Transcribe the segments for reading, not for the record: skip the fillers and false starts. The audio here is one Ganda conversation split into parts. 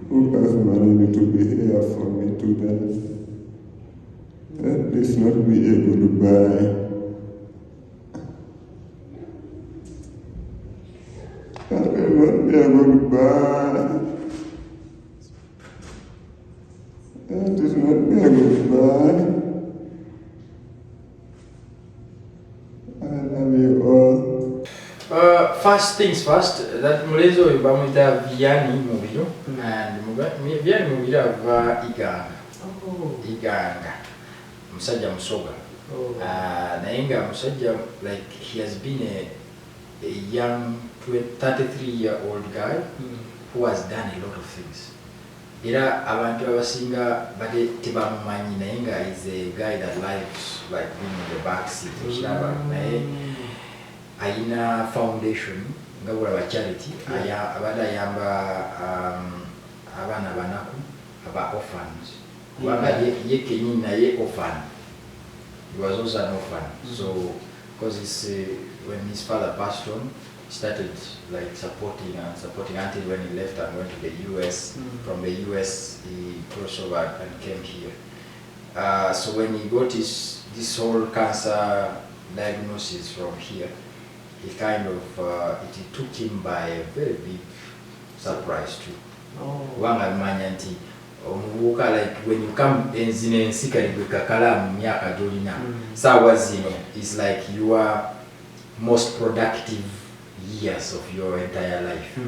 Who has money to be here for me to dance? At least not be able to buy. I will not be able to buy. At least not be able to buy. I love you all. First things first, that Mulezo Bamita Viany Mubiru, and Viany Mubiru ava Uganda. Uganda. Musajja Musoga. Nayenga Musajja, like he has been a young 33-year-old guy who has done a lot of things. Era abantu abasinga bade tebamumanyi nayenga is a guy that likes like being in the back seat. Aina foundation ngabula ba charity abada yamba abana banaku aba orphans wanga ye kenyini na ye orphan. He was also an orphan. So because when his father passed on, he started like supporting until when he left and went to the US. From the US he crossed over and came here. So when he got this whole cancer diagnosis from here, he kind of it took him by a very big surprise too. Wanga manyanti omubuka, like when you come enzine ensika libwe KAKALAAMU myaka jolina sawa zino is like your most productive years of your entire life.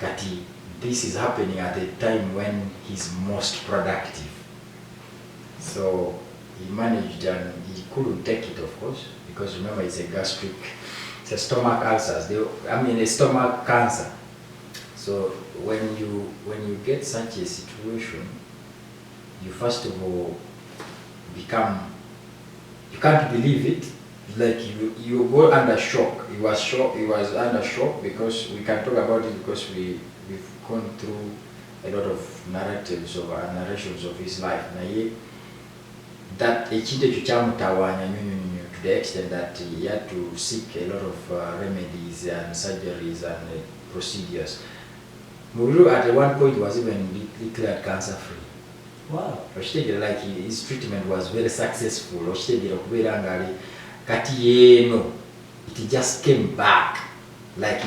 Kati this is happening at a time when he's most productive. So he managed, and he couldn't take it, of course, because remember it's a stomach ulcers. A stomach cancer. So when you get such a situation, you first of all you can't believe it. Like you go under shock. He was under shock because we can talk about it because we've gone through a lot of narrations of his life. That to the extent that he had to seek a lot of remedies and surgeries and procedures. Mubiru at one point was even declared cancer free. Wow. Like his treatment was very successful. It just came back like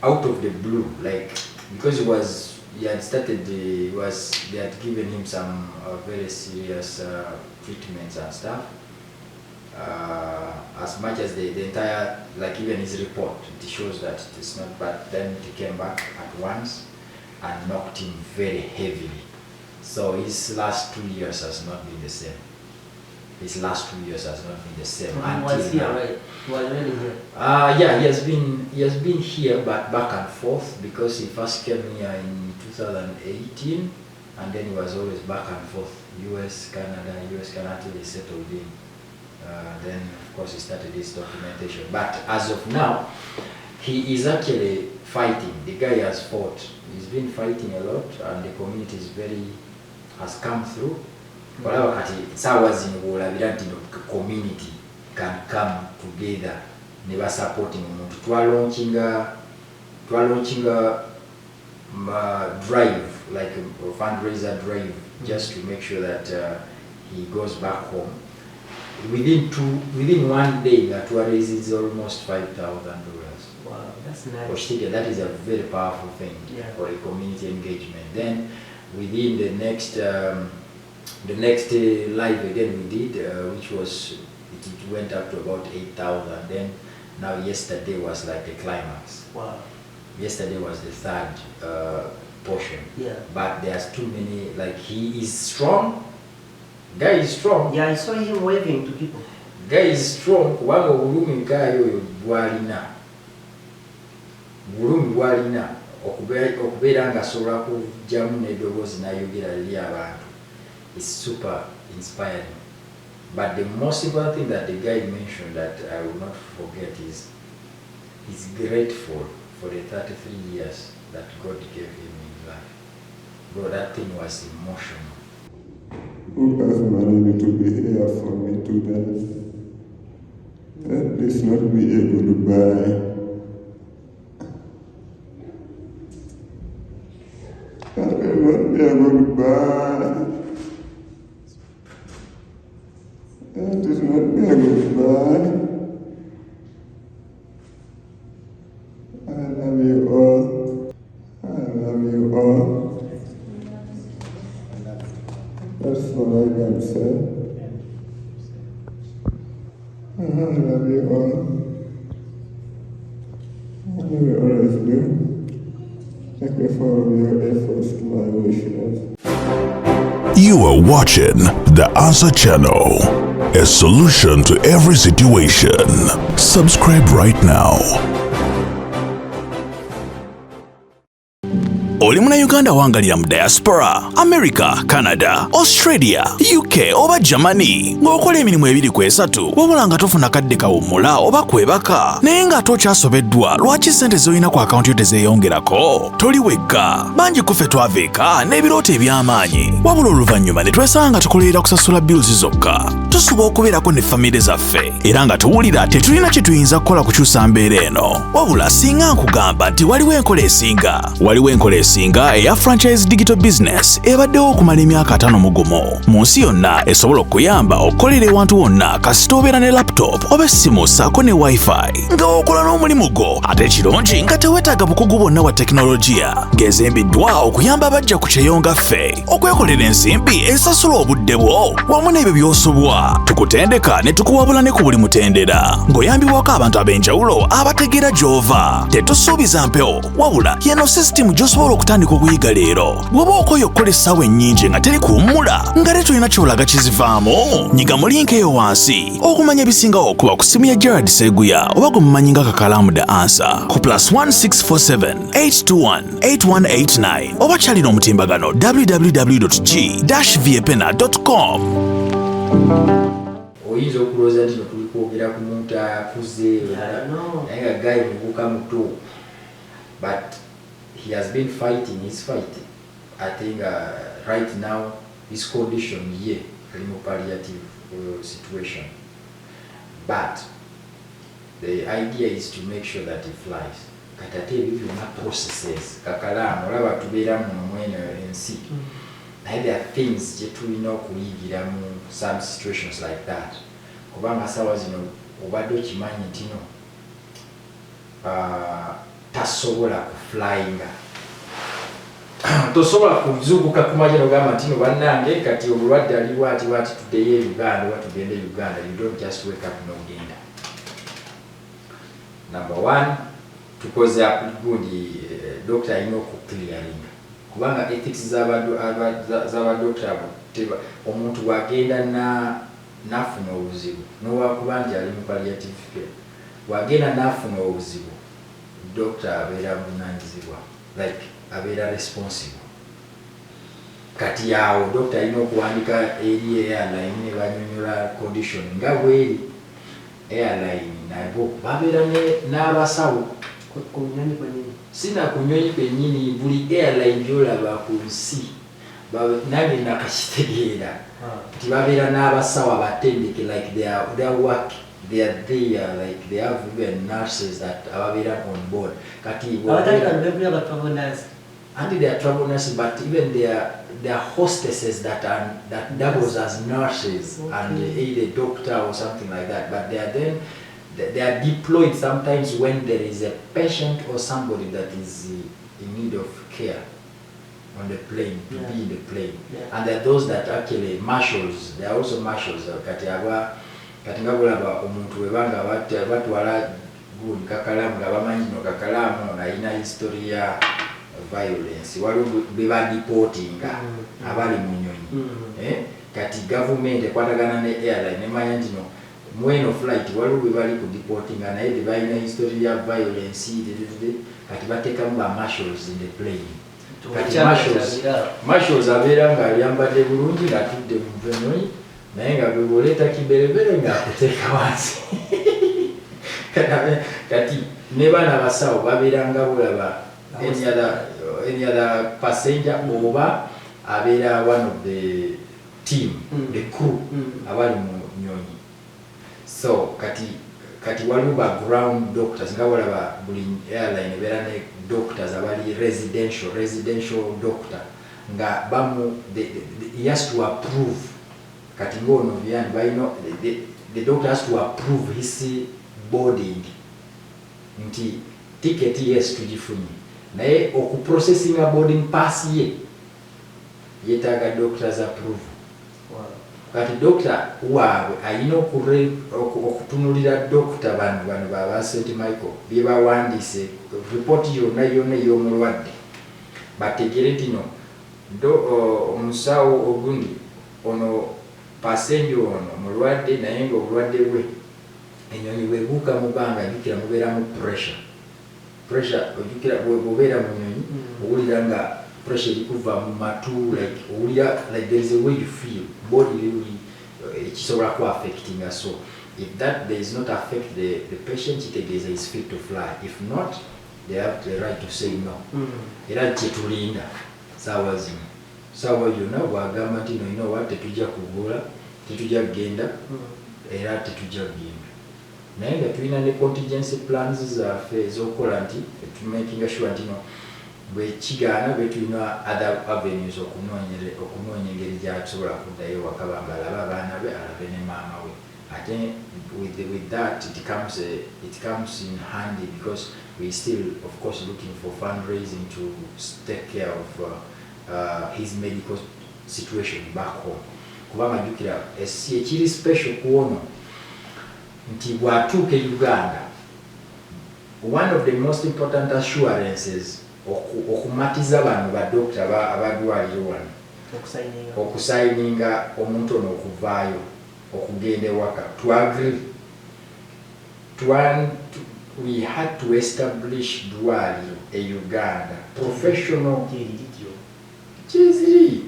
out of the blue, like because they had given him some very serious treatments and stuff. As much as the entire, like even his report, it shows that it's not bad. Then he came back at once and knocked him very heavily. So his last 2 years has not been the same. His last 2 years has not been the same. Was he already? Was really here? Yeah, he has been here, but back and forth because he first came here in 2018, and then he was always back and forth, US, Canada, until he settled in. Then of course he started his documentation. But as of now, he is actually fighting. The guy has fought. He's been fighting a lot, and the community has come through. It's always in the community can come together, never supporting him. To launching a drive, like a fundraiser drive, just to make sure that he goes back home. Within 1 day, that raises almost $5,000. Wow, that's nice. That is a very powerful thing for a community engagement. Then within the next live again we did, which was it went up to about 8,000. Then now yesterday was like the climax. Wow. Yesterday was the third portion. Yeah. But there's too many. Like he is strong. Guy is strong. Yeah, I saw him waving to people. Guy is strong. Kubanga obulumi guy oyo bwalina. Bulumi bwalina okubeera nga asobola kujjamu n'eddoboozi n'ayogera eri abantu. It's super inspiring. But the most important thing that the guy mentioned that I will not forget is he's grateful for the 33 years that God gave him in life. Bro, that thing was emotional. Who has money to be here for me to dance? At least not be able to buy. I be a goodbye. Let this not be a goodbye. I love you all. I love you all. That's all I can say. I love you all. I love you always do. Thank you for all your efforts to my wishes. You are watching the Answer Channel, a solution to every situation. Subscribe right now. Oli muna Uganda wangalira mu diaspora, America, Canada, Australia, UK oba Germany ng'okola emirimu ebiri ku esatu wabula nga tofuna kadde kawummula oba kwebaka naye nga tokyasobeddwa lwaki ssente z'olina ku akawunti yo tezeeyongerako? Toli wekka, bangi kuffe twaveeka n'ebirooto eby'amaanyi wabula oluvannyuma ne twesanga nga tukolerera kusasula bills zokka. Tusuba okubeerako ne famire zaffe era nga tuwulira tetulina kye tuyinza kukola kukyusa mbeera eno wabula singa nkugamba nti waliwo enkola esinga eya franchise digital business ebaddewo okumala emyaka 5 mugumu mu nsi yonna esobola okuyamba okukolera ewantu wonna kasita obeera ne laptop oba essimu ssaako ne wifi nga okola n'omulimu gwo ate ekirungi nga teweetaaga bukugu bwonna bwa tekinologiya ng'ezimbiddwa okuyamba abajja ku kyeyo nga ffe okwekolera ensimbi esasula obudde bwo wamu n'ebyo by'osobwa tukutendeka ne tukuwabula ne ku buli mutendera ng'oyambibwako abantu ab'enjawulo abategeera gy'ova tetusuubiza mpewo wabula yeno sisitimu gy'osobola okutandika okuyiga leero bw'oba okoye okukola essaawa ennyingi nga teri kuwummula nga te tulina kyolaga kizivaamu nyiga mu linki eyo wansi okumanya ebisingawo okuba ku simu ya Gerard Seguya oba gwe mumanyi nga Kakalaamu The Answer ku +1647 821 8189 oba kyalina omutimbagano www.g-viepena.com. oyinza okulowooza nti tuli kwogera ku muntu akuze naye nga gayi mubuuka muto but he has been fighting his fight. I think right now his condition here is a palliative situation, but the idea is to make sure that he flies. Katate even processes Kakalaamu olaba tubeera mu mwene ensi naye there are things gye tulina okuyigira mu some situations like that kubanga sawa zino obadde okimanyi nti no tasobola kuflyinga tosobola kuzuukuka ku majja n'ogamba nti no bannange kati obulwadde aliwo ati tuddeyo Uganda oba tugende Uganda. You don't just wake up n'ogenda. Number one, tukoze gundi doctor alina okukliaringa kubanga ethics z'abadokita omuntu wagenda nafuna obuzibu n'owakuba nti ali mu palliative care wagenda nafuna obuzibu doctor abeera munanyizibwa like abeera responsible. Kati yawo doctor alina okuwandika eri airline ne banyonyola condition nga bweri airline nabo babeera n'abasawo kunyonyi kwennyini sina kunyonyi kwennyini buli airline gyolaba ku nsi nange nakakitegeera nti babeera n'abasawo abatendeke like their work they are there, like they have even nurses that are on board. Kati and they are travel nurses, but even they are hostesses that doubles as nurses and either doctor or something like that. But they are deployed sometimes when there is a patient or somebody that is in need of care on the plane, to be in the plane. And there are those that actually marshals. They are also marshals. Kati nga bulaba omuntu webanga batwala gundi Kakalaamu nga bamanyi no Kakalaamu alina history ya violence waliwo beba deportinga abali mu nnyonyi kati government ekwatagana ne airline nemanya nti no mweno flight waliwo bebali ku deportinga naye balina history ya violence kati batekamu ba marshals in the plane. Kati marshals abeera nga ayambadde bulungi ng'atudde mu nnyonyi naye nga bwe boleeta kiberebere ng'akuteeka wansi kati ne baana basawo babeeranga bulaba any other passenger oba abeera one of the team the crew abali mu nnyonyi. So kati waliwo ba ground doctors nga bulaba buli airline ebeera ne doctors abali residential doctor nga he has to approve kati ngono Viany bayino the doctor has to approve his boarding nti ticket yes tugifunye naye okuprocessing a boarding pass yetaaga doctor's approval. Kati doctor waabwe ayina okutunulira doctor bano baba St. Michael bye bawandiise report yonna ey'omulwadde bategere nti no omusawo ogundi ono passenger ono mulwadde naye nga obulwadde bwe enyonyi bwebuuka mu bbanga jjukira mubeeramu pressure ojjukira bw'obeera mu nyonyi owulira nga pressure eri kuva mu matu owulira like there is a way you feel body really ekisobola ku affecting us. So if that does not affect the patient kitegeeza is fit to fly. If not, they have the right to say no. Era kyetulinda saawa zino saawa yonna bwagamba nti no, you know what, tetujja kugula tetujja kugenda era tetujja kugenda naye nga tulina ne contingency plans zaffe ez'okukola nti tumakinga sure nti no bwe kigaana bwe tulina other avenues okunoonya engeri gyatusobola kuddayo waka balaba abaana be alabe ne maama we. Ate with that it comes in handy because we still of course looking for fundraising to take care of his medical situation back home. Kubanga jukira ekiri special kuono nti bwatuuka Uganda, one of the most important assurances okumatiza bano ba doctor abadwaliro wano okusayininga omuntu ono okuvaayo okugenda ewaka to agree we had to establish dwaliro Uganda professional chiziri.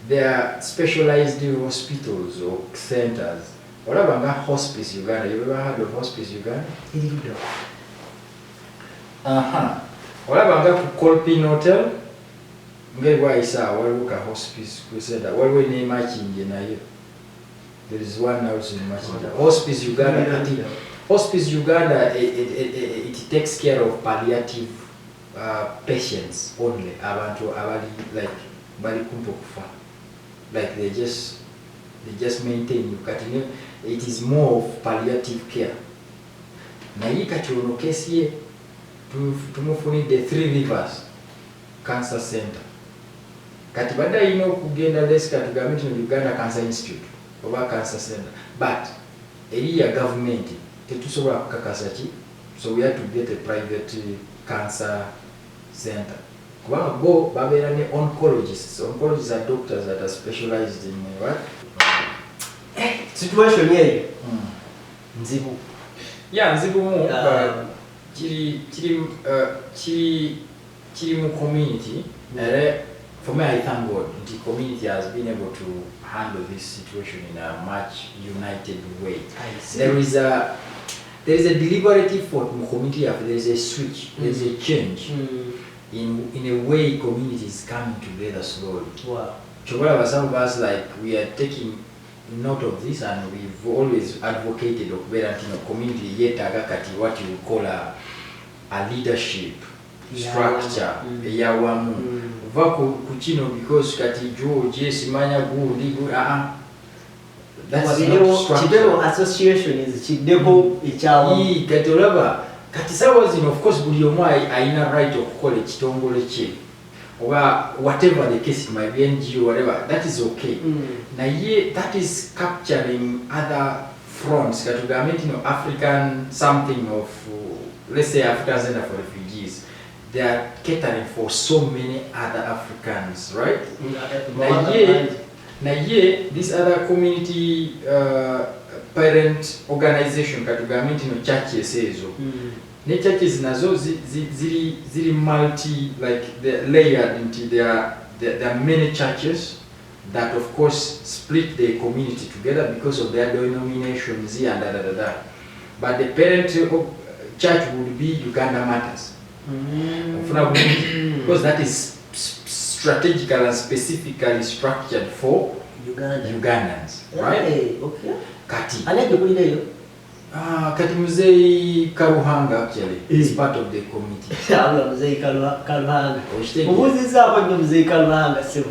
There are specialized hospitals or centers. Olaba nga hospice Uganda. You ever heard of hospice Uganda? Olaba nga ku Colpin Hotel ngewaisa waliwo ka hospice kusenda waliwo ne machinje nayo. There is one house in Machinja. Hospice Uganda. Hospice Uganda it takes care of palliative patients only. Abantu abali like bali kumpo kufa. Like they just maintain you. Kati it is more of palliative care. Na hii kati ono kesi ye tumufunide 3 Rivers Cancer Center. Kati bada ino kugenda lesi kati gamiti no Uganda Cancer Institute oba Cancer Center. But area government tetusobola kukakasa ki, so we had to get a private cancer center. Kubanga bo babeera ne oncologists. Oncologists are doctors that are specialized in what? Situation here. Nzibu. Yeah, nzibu mu kiri mu community. For me, I thank God the community has been able to handle this situation in a much united way. There is a deliberate effort in community. There is a switch. There is a change in a way communities coming together slowly. Wow. Some of us we are taking note of this, and we've always advocated of community yet agakati what you call a leadership structure. Kuchino because kati George simanya gundi that's not structure. Association is chidebo ichawa. Kati olaba kati sawa zino of course buli omu aina right okukola ekitongole kye oba whatever the case might be, NGO whatever, that is okay. Na ye that is capturing other fronts kati government African something of let's say African Center for Refugees. They are catering for so many other Africans, right? Na ye this other community parent organization kati government churches ezo. Ne churches nazo ziri multi, like they're layered into there are many churches that of course split the community together because of their denominations and But the parent church would be Uganda Matters. Because that is strategical and specifically structured for Ugandans, right? Okay. Kati. Kati Muzei Karuhanga actually is part of the committee. Muzei Karuhanga. Ubuzizaako nnyo Muzei Karuhanga sebo.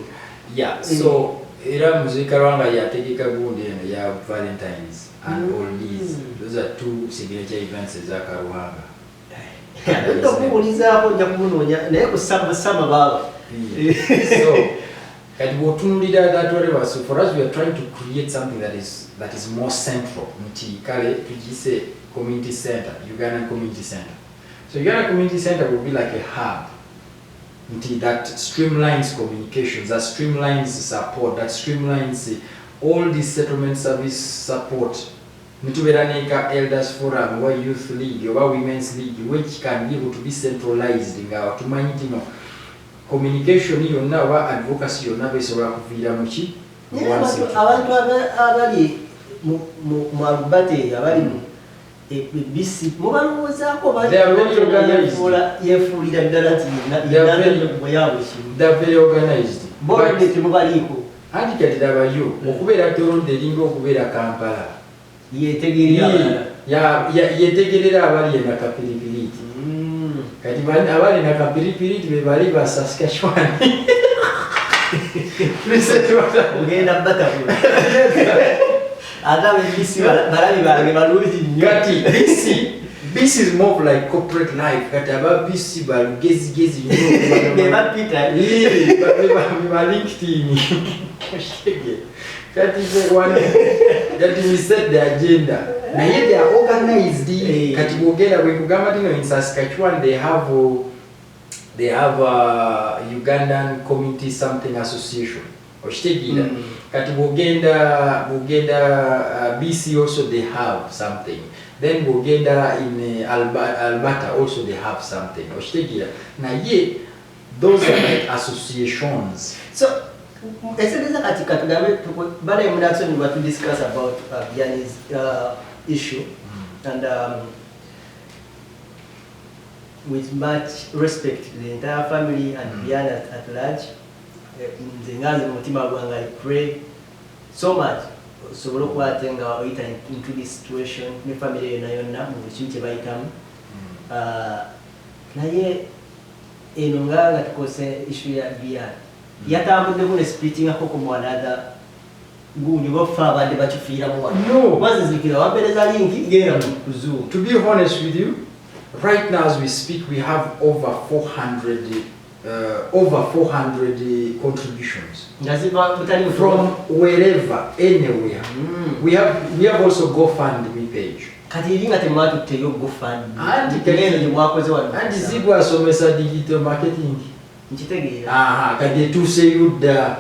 Yeah, so era Muzei Karuhanga yategeka gundi ya Valentine's and all these. Those are two signature events za Karuhanga. Ndokubulizaako nja kumunoonya naye kusaba baba. So kati bw'otunuulira that whatever, so for us we are trying to create something that is more central. Nti kale tugise community center, Uganda Community Center. So Uganda Community Center will be like a hub. Nti that streamlines communications, that streamlines support, that streamlines all the settlement service support. Nituberaneka Elders Forum, or Youth League, or Women's League, which can be able to be centralized in our to communication yonna oba advocacy yonna besobola kuviira muki abantu abali mu albate abali mu bisi mubalowoozaako yefuulira ddala nti they're very organized bonde temubaliiko anti kati labayo okubeera Toronto eringa okubeera Kampala yetegerera abali ena kapiripiriti kati abali na kapiripiriti be bali ba Saskatchewan ugenda batabula agabe bisi balabi bange balungi nnyo kati this is more like corporate life kati aba bisi balugezi nnyo be bapita ba LinkedIn kati that we set the agenda. Now here they are organized. Kati bogera we kugamba tino in Saskatchewan they have Ugandan Community Something Association. Oshtegida. Kati bogenda BC also they have something. Then bogenda in Alberta also they have something. Oshtegida. Now here those are like associations. So essentially, we want to discuss about Viany's issue, and with much respect to the entire family and Viany at large, I pray so much. So we look into this situation. My family na naye enonga tukose issue ya Viany. Yatambudde ku splitting akoko mu another gunyu bofa abandi bakifiira mu wano. No. Wazizikira wampereza link genda ku Zoom. To be honest with you, right now as we speak, we have over 400 contributions from wherever, anywhere. We have also GoFundMe page. Kati iringa tematu teyo GoFundMe. And mwakoze wano. And zibwa somesa digital marketing. Nchitegeera. Kati tuse yudda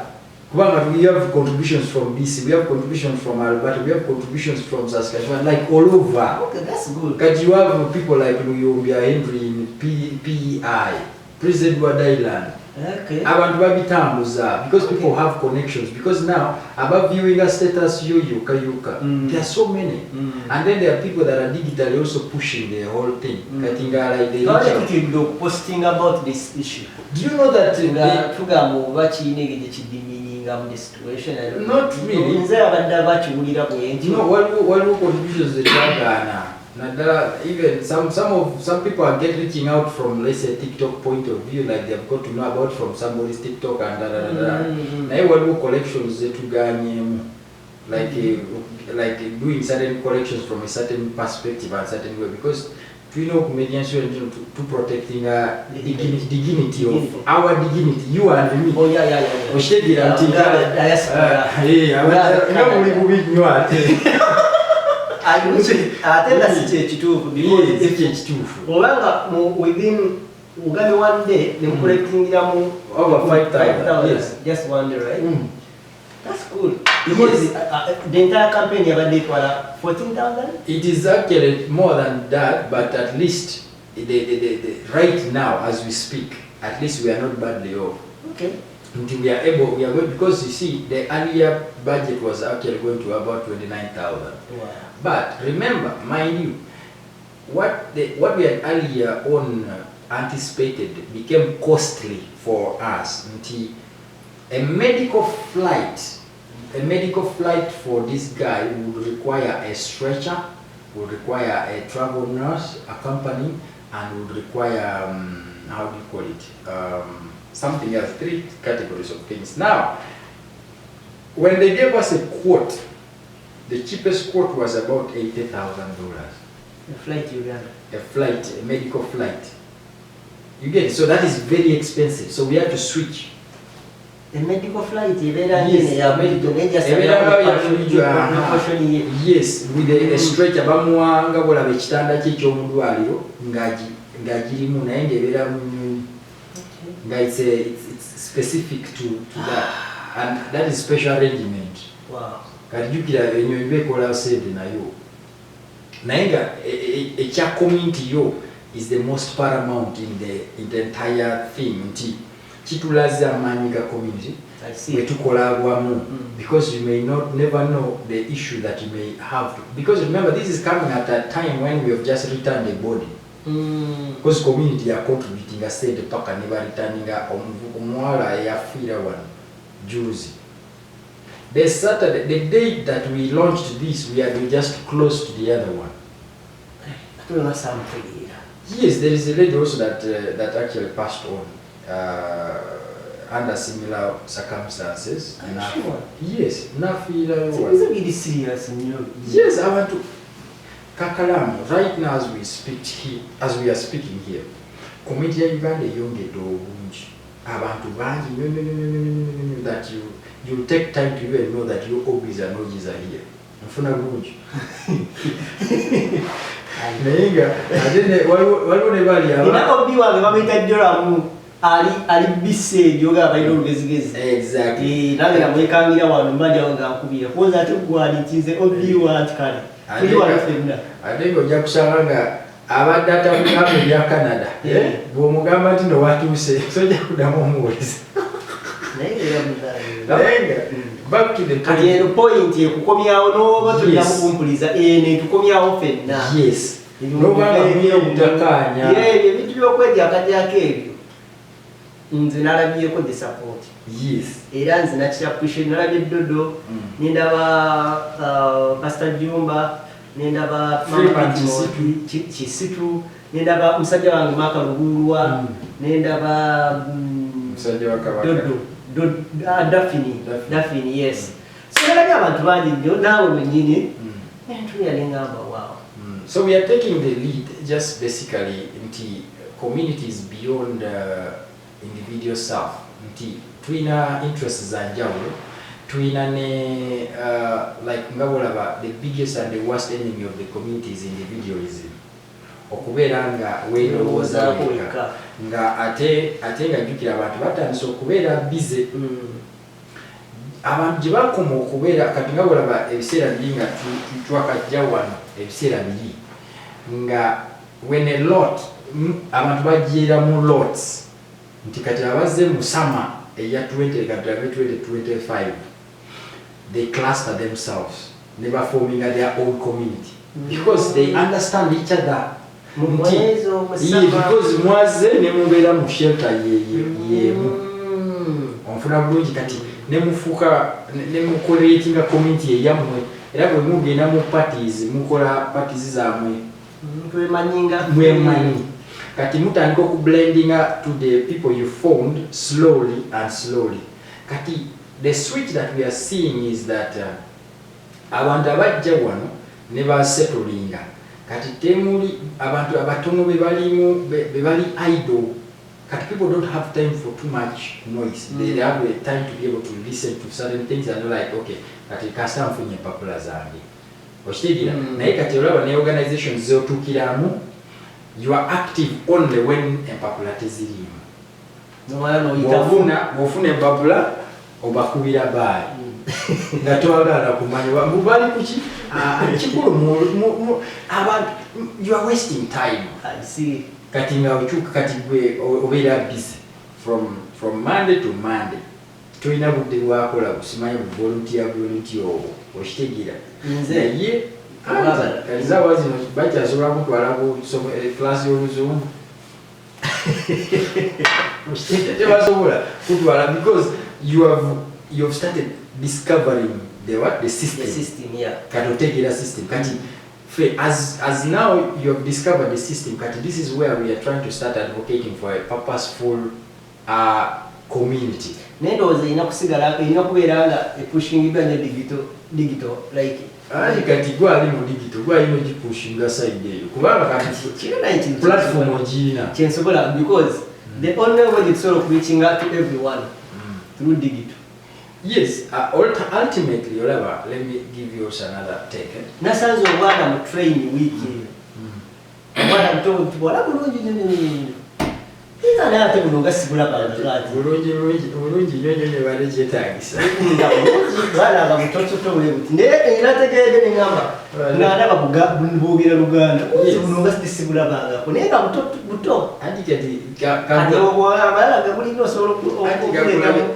kubanga we have contributions from BC, we have contributions from Alberta, we have contributions from Saskatchewan, like all over. Okay, that's good. Kati you have people like Luyombia Henry in PEI, President Ward Okay. Abantu babitambuza because people have connections, because now about viewing a status yuka there are so many, and then there are people that are digitally also pushing the whole thing. Katinga like they posting about this issue. Do you know that the situation? Not really. No, what contributions the even some people are reaching out from, let's say, TikTok point of view, like they've got to know about from somebody's TikTok and now what collections they to like doing certain collections from a certain perspective and certain way, because we know comedians to protecting dignity of our dignity, you and me. Oh yeah. Within one day, they're collecting over 5,000. Yes. Just one day, right? That's good. Because the entire campaign you did for 14,000? It is actually more than that, but at least right now, as we speak, at least we are not badly off. Okay. Until we are going, because you see, the earlier budget was actually going to about 29,000. Wow. But remember, mind you, what we had earlier on anticipated became costly for us. Until a medical flight for this guy would require a stretcher, would require a travel nurse, a company, and would require, how do you call it, something else, 3 categories of things. Now, when they gave us a quote, the cheapest quote was about $80,000. A flight Uganda. A flight, a medical flight. You get it? So that is very expensive. So we had to switch. The medical flight, yes, with a stretcher, bamuwanga bola ekitanda kye ky'omudwaliro ng'agirimu naye ng'ebeera nga it's specific to that, and that is special arrangement. Wow. Kati jjukira ennyonyi beekola sente nayo naye nga ekya community yo is the most paramount in the entire thing nti kitulaze amaanyi ga community wetukola wamu because you may never know the issue that you may have to, because remember this is coming at a time when we have just returned the body because community are contributing a sente paka ne bariturninga omuwala eyafiira wano juzi. The Saturday, the day that we launched this, we are just close to the other one. Yes, there is a lady also that actually passed on under similar circumstances. Sure. Yes, Nafila. So it's really serious, Yes, I want to. KAKALAAMU, right now as we are speaking here, community ya Uganda yongedde obungi. Abantu bangi that you take time to even know that your hobbies and hobbies are here. Nfuna bulungi. Nayenga adene waliwo ne bali aba. Ina hobby wange bamuyita Joramu ali bise yoga abayina olugezigezi. Exactly. Nange namwekangira wano mbali awo ngakubira. Kuoza ate gwalikize hobby wa kale. Kuli wano fenna. Adenge ojja kusanga nga abadde atabulamu ebya Canada. Bw'omugamba nti no watuuse sojja kuddamu omuwuliza. Back to the point ekukomyawo n'oba tulina mukumpuliza netukomyawo fenna. Yes. N'obanga muyo mutakanya. Ebintu by'okwedya akadyako ebyo nze nalabyeko the support. Yes. Era nze nakyapushye nalabye Dodo nendaba Pastor Jumba nendaba Kisitu nendaba musajja wange Maka Lugulwa nendaba musajja wa Kabaka Daphne, yes. So nalabye abantu bangi nnyo naawe mwennyini nentuya nengamba wow. So we are taking the lead just basically into communities beyond individual self. Nti tuina interests za njawulo, tuina ne like ngabolaba the biggest and the worst enemy of the community is individualism. Okubeera nga weerowooza weka nga ate nga jjukira abantu batandise okubeera busy. Abantu gye bakoma okubeera kati nga bolaba ebiseera biri nga twakajja wano ebiseera biri nga when a lot abantu bagyera mu lots nti kati abazze mu summer eya 2025 they cluster themselves ne baforminga their own community because they understand each other. Because mwaze ne mubeera mu shelter yemu onfuna bulungi kati ne mufuuka ne mukoleetinga community eyammwe era bwe mugenda mu parties mukola parties zammwe mwemanyi kati mutandika okublendinga to the people you formed slowly and slowly. Kati the switch that we are seeing is that abantu abajja wano ne basettlinga kati temuli abantu abatono bebali idle. Kati people don't have time for too much noise. They have the time to be able to listen to certain things and like okay kati kasita nfunye empapula zange okitegeera naye kati olaba ne organizations zotuukiramu you are active only when empapula tezirimu. Bw'ofuna empapula obakubira baali nga twagala kumanya mubali kuki kikulu abantu you are wasting time. I see. Kati nga okyuka kati gwe obeera busy from Monday to Monday tulina budde bwakola kusimanya volunteer okitegeera naye kalizaawa zino bakyasobola kutwala class y'oluzungu tebasobola kutwala because you have started discovering the system. Yeah. Kati otegeera system kati as now you have discovered the system, Kati, this is where we are trying to start advocating for a purposeful community. Nendoze inakusigala inakuberanga pushing ibanye digital like kati gwa ali mu digital gwa ino pushinga side eyo kubanga kati platform ogina chensobola because the only way it's sort of reaching out to everyone through digital. Yes, ultimately, let me give you another take. Nasanzo wana mu train wiki. Wana mtoto wala bulungi nini. Ita na ate bulunga sibula bangati. Bulungi nyonyo bale jetagisa. Wala ba mtoto to wewe. Ne inategede ni ngamba. Ngana babuga bugira Uganda. Bulunga sibula banga. Kunenga mtoto buto. Andi kati kati obwala bala gabuli no solo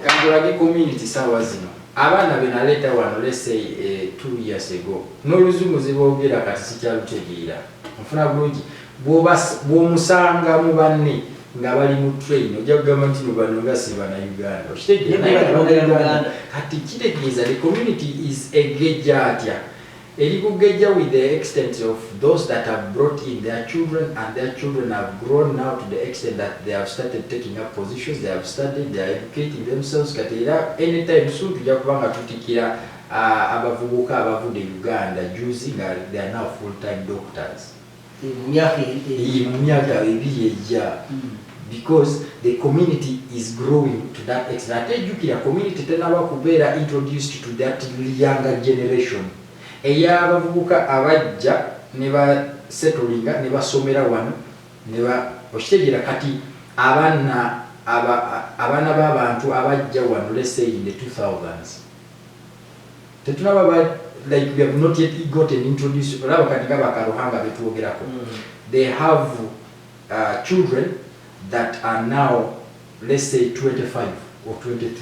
kangula community sawa zino. Abana benaleta wano, let's say 2 years ago. N'oluzungu zibogera kati sikyalutegeera. Mfuna bulungi bw'omusanga mu banne nga bali mu train ojja kugamba nti no bano nga si bana Uganda. Okitegeera kati kitegeeza the community is engaged atya. Erikugeja with the extent of those that have brought in their children, and their children have grown now to the extent that they have started taking up positions, they have studied, they are educating themselves. Katera anytime soon tujja kubanga tutikira abavubuka abavudde Uganda juzi nga they are now full-time doctors. Myaka ebiri ejja. Because the community is growing to that extent. Ejjukira community tenaba kubeera introduced to that younger generation. Eyabavubuka abajja ne ba settlinga ne basomera wano ne ba okitegeera kati abaana b'abantu abajja wano, let's say in the 2000s tetunaba like we have not yet gotten introduced olaba kati bakarohanga betuogerako. They have children that are now, let's say 25 or 23.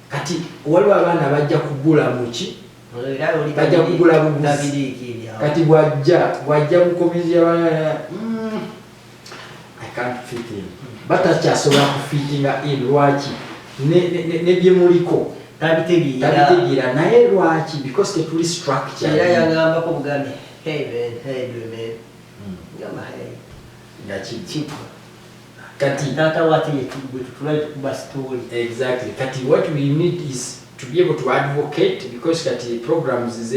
Kati waliwo abaana bajja kugula muki bajja kugula bubuzi kati bwajja mukomezi abaana I can't fit in batakyasobola kufitinga in lwaki ne byemuliko tabitegeera naye lwaki because tetuli structure era yangambako bugambe hey man ngamba hey ngachipwa kati tata wati try to kuba story. Exactly. Kati what we need is to be able to advocate, because kati programs is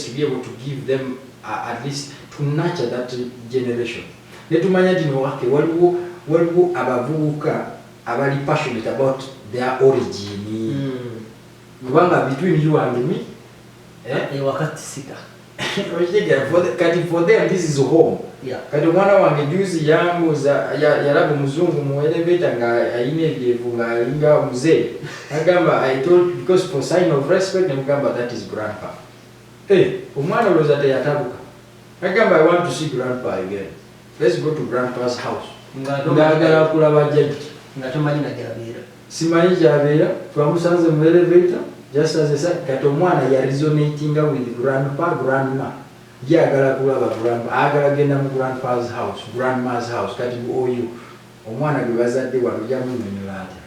to be able to give them at least to nurture that generation. Netumanya dino wake waliwo abavubuka abali passionate about their origin. Kubanga between you and me wakati sita for them this is home. Kati mwana wange juzi yangu yalabu mzungu mu elevator nga ayine ebyevu nga alinga muzee agamba I told because for sign of respect nemugamba that is grandpa. Omwana loza teyatabuka agamba I want to see grandpa again. Let's go to grandpa's house. Ngagala kulaba jjajja nga tomanyi na gyabera simanyi gyabera twamusanze mu elevator just as a sign. Kati omwana ya resonating with grandpa grandma. Yagala kulaba grandpa agala genda mu grandpa's house grandma's house kati oyo omwana gwe bazadde wano jamu nyonyola atya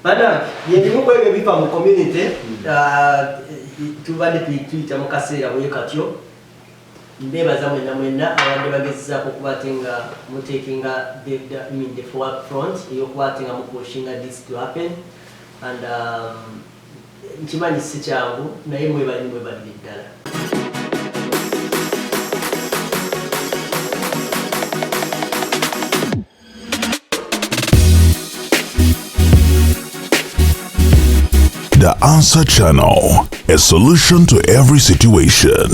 bada yebimu kwege bipa mu community tubadde tuyita mu kaseera bwe katyo mbebaza mwena abadde bagezezaako okubatenga mutekinga the forefront eyokubatenga mu pushing this to happen and nkimanyi si kyangu naye mwebali ddala. The Answer Channel, a solution to every situation.